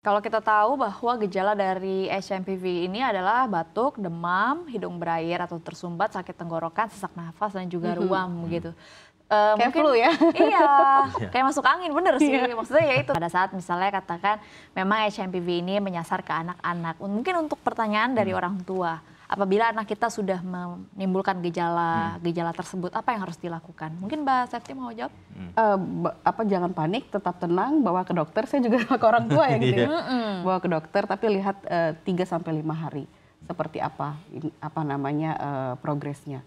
Kalau kita tahu bahwa gejala dari HMPV ini adalah batuk, demam, hidung berair atau tersumbat, sakit tenggorokan, sesak nafas, dan juga ruam begitu. Kayak Mungkin flu ya? iya, kayak masuk angin, bener sih. Maksudnya ya itu. Pada saat misalnya katakan memang HMPV ini menyasar ke anak-anak. Mungkin untuk pertanyaan dari orang tua, apabila anak kita sudah menimbulkan gejala tersebut, apa yang harus dilakukan? Mungkin Mbak Septi mau jawab? Jangan panik, tetap tenang, bawa ke dokter. Saya juga ke orang tua ya gitu ya. Bawa ke dokter, tapi lihat 3-5 hari seperti apa progresnya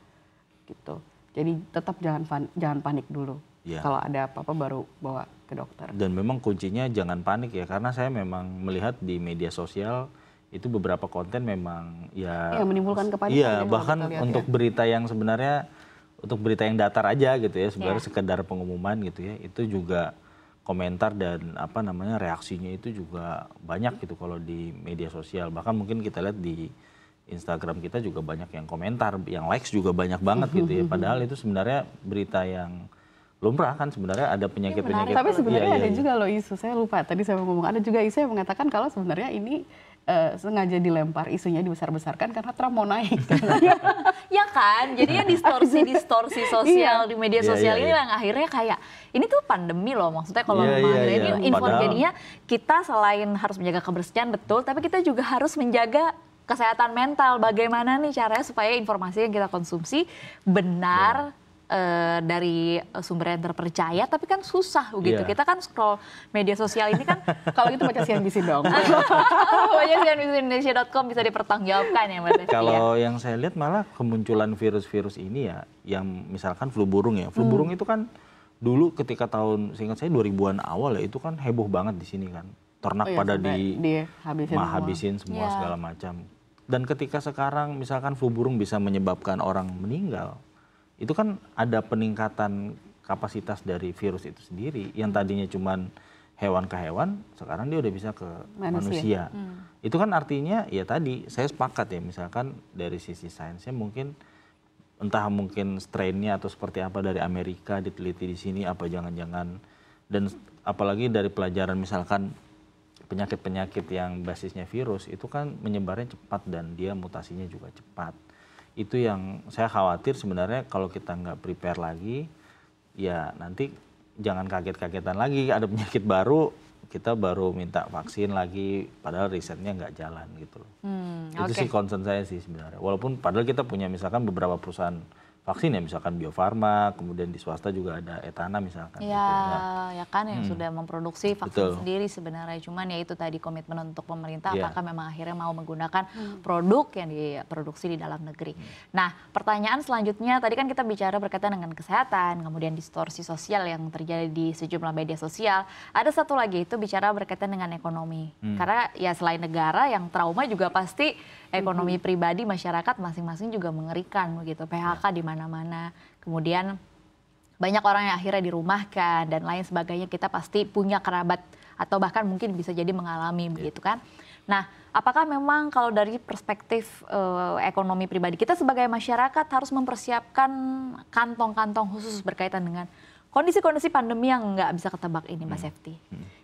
gitu. Jadi tetap jangan panik dulu. Ya. Kalau ada apa-apa baru bawa ke dokter. Dan memang kuncinya jangan panik ya, karena saya memang melihat di media sosial itu beberapa konten memang ya menimbulkan kepanikan. Iya, bahkan untuk berita yang sebenarnya untuk berita yang datar aja gitu ya, sebenarnya sekedar pengumuman gitu ya, itu juga komentar dan reaksinya itu juga banyak gitu kalau di media sosial. Bahkan mungkin kita lihat di Instagram kita juga banyak yang komentar, yang likes juga banyak banget gitu ya. Padahal itu sebenarnya berita yang lumrah kan, sebenarnya ada penyakit-penyakit. Tapi sebenarnya ada juga loh isu, saya lupa tadi saya mau ngomong, ada juga isu yang mengatakan kalau sebenarnya ini sengaja dilempar, isunya dibesar-besarkan karena Trump mau naik. Ya kan, jadinya distorsi sosial di media sosial ini yang akhirnya kayak ini tuh pandemi loh, maksudnya kalau ini info jadinya kita selain harus menjaga kebersihan betul, tapi kita juga harus menjaga kesehatan mental. Bagaimana nih caranya supaya informasi yang kita konsumsi benar dari sumber yang terpercaya, tapi kan susah begitu. Kita kan scroll media sosial ini kan kalau itu baca CNBC dong. Baca cnbcindonesia.com bisa dipertanggungjawabkan ya Mbak Devi. Kalau yang saya lihat malah kemunculan virus-virus ini ya, yang misalkan flu burung ya. Flu burung itu kan dulu ketika tahun seingat saya 2000-an awal ya, itu kan heboh banget di sini kan. Ternak pada habisin semua segala macam. Dan ketika sekarang misalkan flu burung bisa menyebabkan orang meninggal, itu kan ada peningkatan kapasitas dari virus itu sendiri. Yang tadinya cuman hewan ke hewan, sekarang dia udah bisa ke manusia. Itu kan artinya ya tadi saya sepakat ya, misalkan dari sisi sainsnya mungkin entah mungkin strainnya atau seperti apa dari Amerika diteliti di sini, apa jangan-jangan, dan apalagi dari pelajaran misalkan penyakit-penyakit yang basisnya virus itu kan menyebarnya cepat dan dia mutasinya juga cepat. Itu yang saya khawatir sebenarnya, kalau kita nggak prepare lagi, ya nanti jangan kaget-kagetan lagi ada penyakit baru, kita baru minta vaksin lagi, padahal risetnya nggak jalan gitu loh. Itu sih concern saya sih sebenarnya. Walaupun padahal kita punya misalkan beberapa perusahaan vaksin ya, misalkan Bio Farma, kemudian di swasta juga ada Etana misalkan. Ya kan yang sudah memproduksi vaksin sendiri sebenarnya. Cuman ya itu tadi komitmen untuk pemerintah, apakah memang akhirnya mau menggunakan produk yang diproduksi di dalam negeri. Nah, pertanyaan selanjutnya tadi kan kita bicara berkaitan dengan kesehatan, kemudian distorsi sosial yang terjadi di sejumlah media sosial. Ada satu lagi itu bicara berkaitan dengan ekonomi. Karena ya selain negara yang trauma juga pasti ekonomi pribadi masyarakat masing-masing juga mengerikan begitu. PHK di mana-mana. Kemudian banyak orang yang akhirnya dirumahkan dan lain sebagainya. Kita pasti punya kerabat atau bahkan mungkin bisa jadi mengalami begitu kan. Nah, apakah memang kalau dari perspektif ekonomi pribadi kita sebagai masyarakat harus mempersiapkan kantong-kantong khusus berkaitan dengan kondisi-kondisi pandemi yang nggak bisa ketebak ini, Mbak Septi?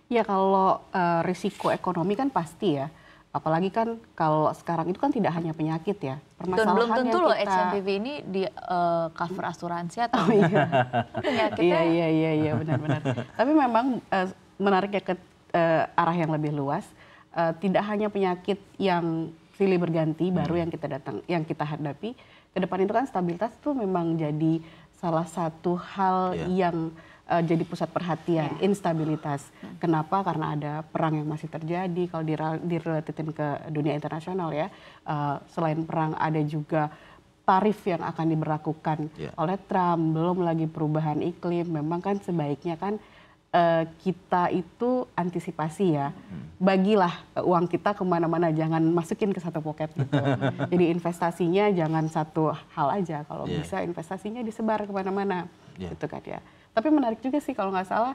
Ya kalau risiko ekonomi kan pasti ya. Apalagi kan kalau sekarang itu kan tidak hanya penyakit ya. Belum tentu loh HMPV ini di cover asuransi atau penyakitnya. Iya benar-benar. Tapi memang menariknya ke arah yang lebih luas. Tidak hanya penyakit yang silih berganti baru yang kita hadapi. Ke depan itu kan stabilitas itu memang jadi salah satu hal yang jadi pusat perhatian, instabilitas. Kenapa? Karena ada perang yang masih terjadi. Kalau direlatitin ke dunia internasional ya, selain perang ada juga tarif yang akan diberlakukan oleh Trump. Belum lagi perubahan iklim. Memang kan sebaiknya kan kita itu antisipasi ya. Bagilah uang kita kemana-mana, jangan masukin ke satu pocket gitu. Jadi investasinya jangan satu hal aja. Kalau bisa investasinya disebar kemana-mana, gitu kan ya. Tapi menarik juga sih kalau nggak salah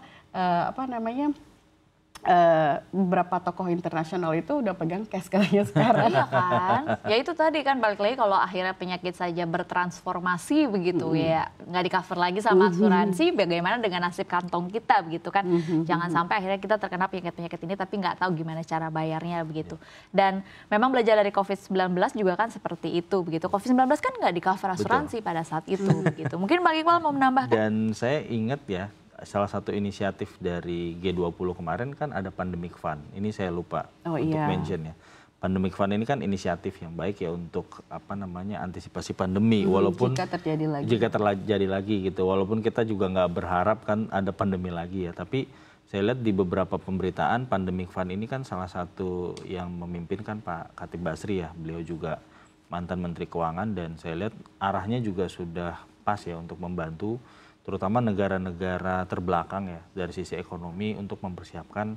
beberapa tokoh internasional itu udah pegang cash katanya sekarang. Iya kan, ya itu tadi kan balik lagi kalau akhirnya penyakit saja bertransformasi begitu ya nggak di cover lagi sama asuransi, bagaimana dengan nasib kantong kita begitu kan. Jangan sampai akhirnya kita terkena penyakit-penyakit ini tapi nggak tahu gimana cara bayarnya begitu. Dan memang belajar dari COVID-19 juga kan seperti itu begitu. COVID-19 kan nggak di cover asuransi pada saat itu begitu. Mungkin Bang Iqbal mau menambahkan? Dan saya ingat ya, salah satu inisiatif dari G20 kemarin kan ada Pandemic Fund. Ini saya lupa untuk mention ya. Pandemic Fund ini kan inisiatif yang baik ya untuk antisipasi pandemi, walaupun jika terjadi lagi gitu. Walaupun kita juga nggak berharap kan ada pandemi lagi ya, tapi saya lihat di beberapa pemberitaan Pandemic Fund ini kan salah satu yang memimpin kan Pak Khatib Basri ya. Beliau juga mantan Menteri Keuangan dan saya lihat arahnya juga sudah pas ya untuk membantu terutama negara-negara terbelakang ya dari sisi ekonomi untuk mempersiapkan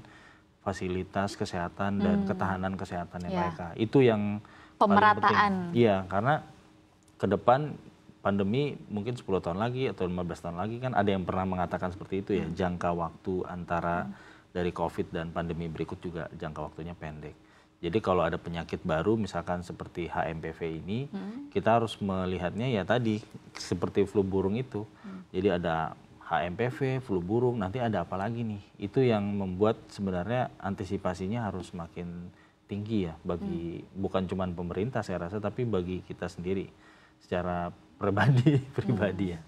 fasilitas kesehatan dan ketahanan kesehatannya mereka. Itu yang pemerataan. Iya, karena ke depan pandemi mungkin 10 tahun lagi atau 15 tahun lagi kan ada yang pernah mengatakan seperti itu ya, jangka waktu antara dari COVID dan pandemi berikut juga jangka waktunya pendek. Jadi kalau ada penyakit baru misalkan seperti HMPV ini, kita harus melihatnya ya tadi seperti flu burung itu. Jadi ada HMPV, flu burung, nanti ada apa lagi nih? Itu yang membuat sebenarnya antisipasinya harus makin tinggi ya bagi bukan cuma pemerintah saya rasa tapi bagi kita sendiri secara pribadi ya.